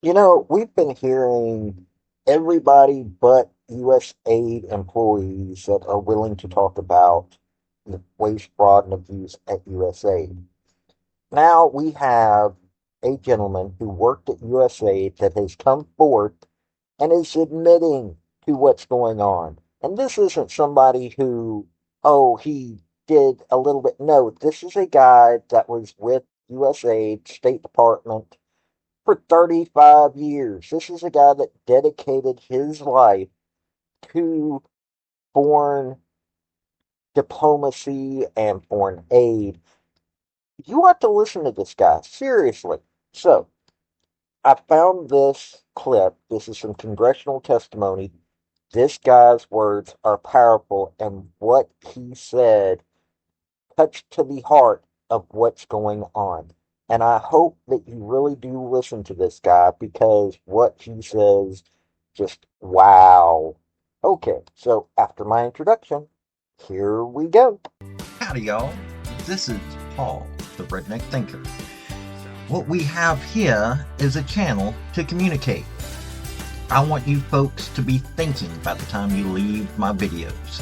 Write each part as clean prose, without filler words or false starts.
We've been hearing everybody but USAID employees that are willing to talk about the waste, fraud, and abuse at USAID. Now we have a gentleman who worked at USAID that has come forth and is admitting to what's going on. And this isn't somebody who, oh, he did a little bit. No, this is a guy that was with USAID, State Department, for 35 years. This is a guy that dedicated his life to foreign diplomacy and foreign aid. You want to listen to this guy, seriously. So, I found this clip. This is some congressional testimony. This guy's words are powerful, and what he said touched to the heart of what's going on. And I hope that you really do listen to this guy because what he says just wow. Okay, so after my introduction, here we go. Howdy, y'all. This is Paul, the Redneck Thinker. What we have here is a channel to communicate. I want you folks to be thinking by the time you leave my videos.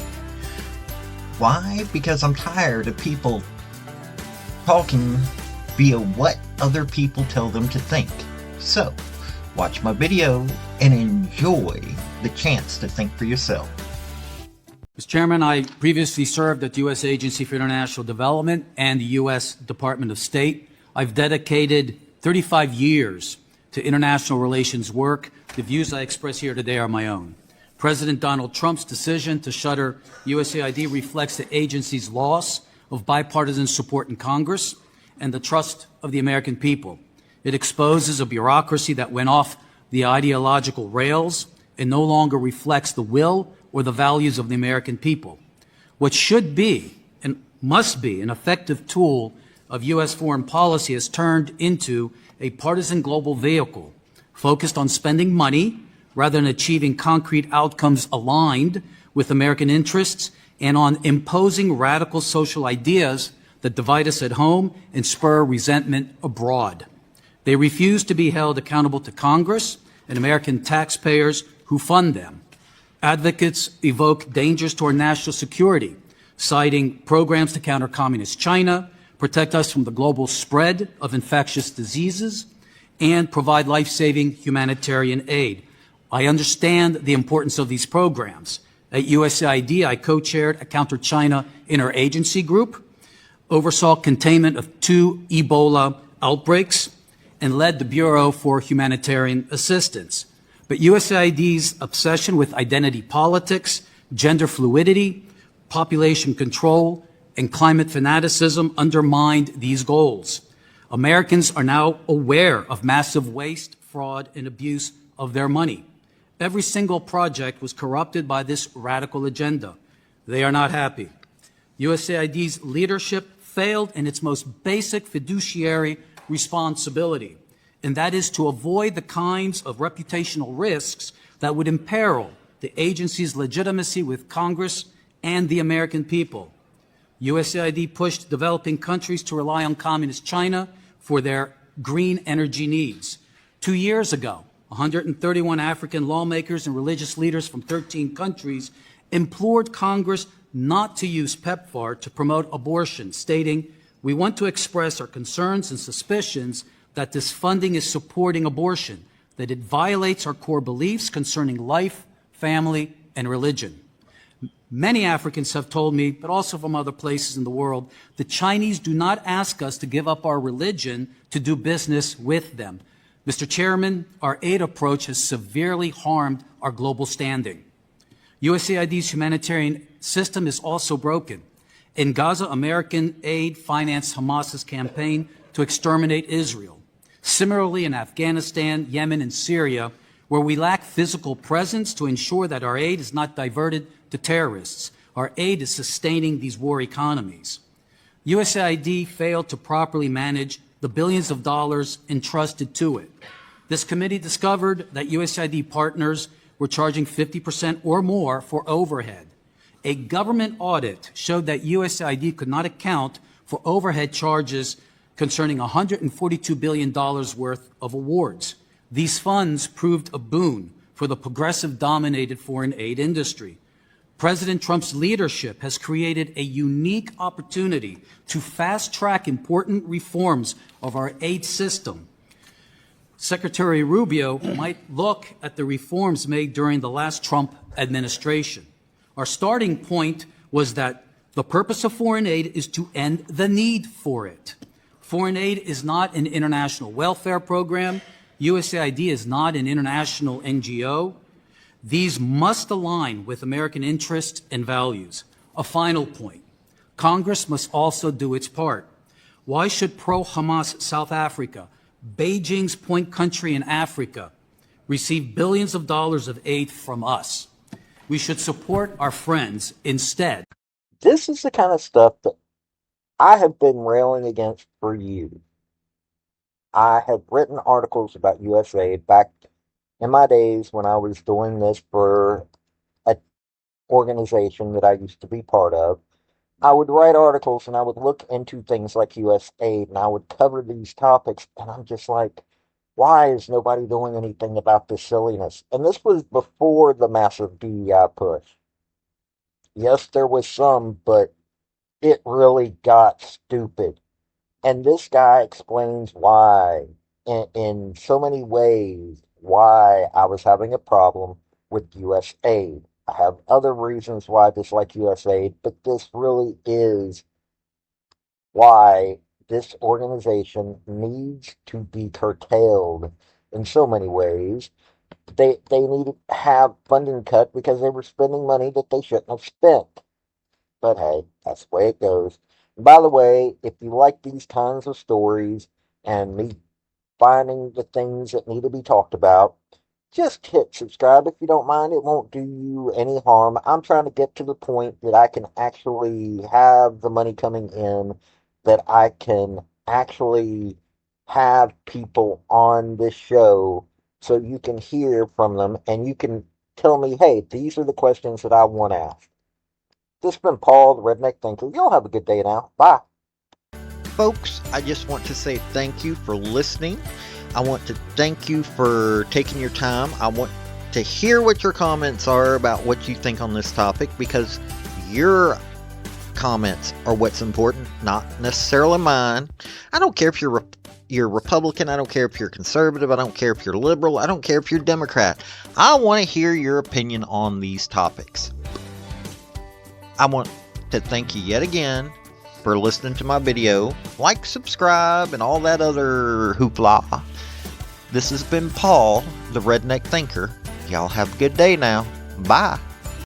Why? Because I'm tired of people talking via what other people tell them to think. So, watch my video and enjoy the chance to think for yourself. Mr. Chairman, I previously served at the U.S. Agency for International Development and the U.S. Department of State. I've dedicated 35 years to international relations work. The views I express here today are my own. President Donald Trump's decision to shutter USAID reflects the agency's loss of bipartisan support in Congress and the trust of the American people. It exposes a bureaucracy that went off the ideological rails and no longer reflects the will or the values of the American people. What should be and must be an effective tool of U.S. foreign policy has turned into a partisan global vehicle focused on spending money rather than achieving concrete outcomes aligned with American interests and on imposing radical social ideas that divide us at home and spur resentment abroad. They refuse to be held accountable to Congress and American taxpayers who fund them. Advocates evoke dangers to our national security, citing programs to counter communist China, protect us from the global spread of infectious diseases, and provide life-saving humanitarian aid. I understand the importance of these programs. At USAID, I co-chaired a counter-China interagency group, oversaw containment of 2 Ebola outbreaks, and led the Bureau for Humanitarian Assistance. But USAID's obsession with identity politics, gender fluidity, population control, and climate fanaticism undermined these goals. Americans are now aware of massive waste, fraud, and abuse of their money. Every single project was corrupted by this radical agenda. They are not happy. USAID's leadership failed in its most basic fiduciary responsibility, and that is to avoid the kinds of reputational risks that would imperil the agency's legitimacy with Congress and the American people. USAID pushed developing countries to rely on communist China for their green energy needs. 2 years ago, 131 African lawmakers and religious leaders from 13 countries implored Congress not to use PEPFAR to promote abortion, stating, "We want to express our concerns and suspicions that this funding is supporting abortion, that it violates our core beliefs concerning life, family, and religion." Many Africans have told me, but also from other places in the world, the Chinese do not ask us to give up our religion to do business with them. Mr. Chairman, our aid approach has severely harmed our global standing. USAID's humanitarian system is also broken. In Gaza, American aid financed Hamas's campaign to exterminate Israel. Similarly, in Afghanistan, Yemen, and Syria, where we lack physical presence to ensure that our aid is not diverted to terrorists, our aid is sustaining these war economies. USAID failed to properly manage the billions of dollars entrusted to it. This committee discovered that USAID partners were charging 50% or more for overhead. A government audit showed that USAID could not account for overhead charges concerning $142 billion worth of awards. These funds proved a boon for the progressive-dominated foreign aid industry. President Trump's leadership has created a unique opportunity to fast-track important reforms of our aid system. Secretary Rubio might look at the reforms made during the last Trump administration. Our starting point was that the purpose of foreign aid is to end the need for it. Foreign aid is not an international welfare program. USAID is not an international NGO. These must align with American interests and values. A final point. Congress must also do its part. Why should pro-Hamas South Africa, Beijing's point country in Africa, receive billions of dollars of aid from us? We should support our friends instead. This is the kind of stuff that I have been railing against for years. I have written articles about USAID back in my days when I was doing this for an organization that I used to be part of. I would write articles and I would look into things like USAID and I would cover these topics, and I'm just like, why is nobody doing anything about this silliness? And this was before the massive DEI push. Yes, there was some, but it really got stupid. And this guy explains why, in so many ways, why I was having a problem with USAID. I have other reasons why I dislike USAID, but this really is why this organization needs to be curtailed in so many ways. They need to have funding cut because they were spending money that they shouldn't have spent. But hey, that's the way it goes. By the way, if you like these kinds of stories and me finding the things that need to be talked about, just hit subscribe if you don't mind. It won't do you any harm. I'm trying to get to the point that I can actually have the money coming in, that I can actually have people on this show so you can hear from them and you can tell me, hey, these are the questions that I want asked. This has been Paul, the Redneck Thinker. Y'all have a good day now. Bye. Folks, I just want to say thank you for listening. I want to thank you for taking your time. I want to hear what your comments are about what you think on this topic, because your comments are what's important, not necessarily mine. I don't care if you're Republican. I don't care if you're conservative. I don't care if you're liberal. I don't care if you're Democrat. I want to hear your opinion on these topics. I want to thank you yet again for listening to my video. Like, subscribe, and all that other hoopla. This has been Paul, the Redneck Thinker. Y'all have a good day now. Bye.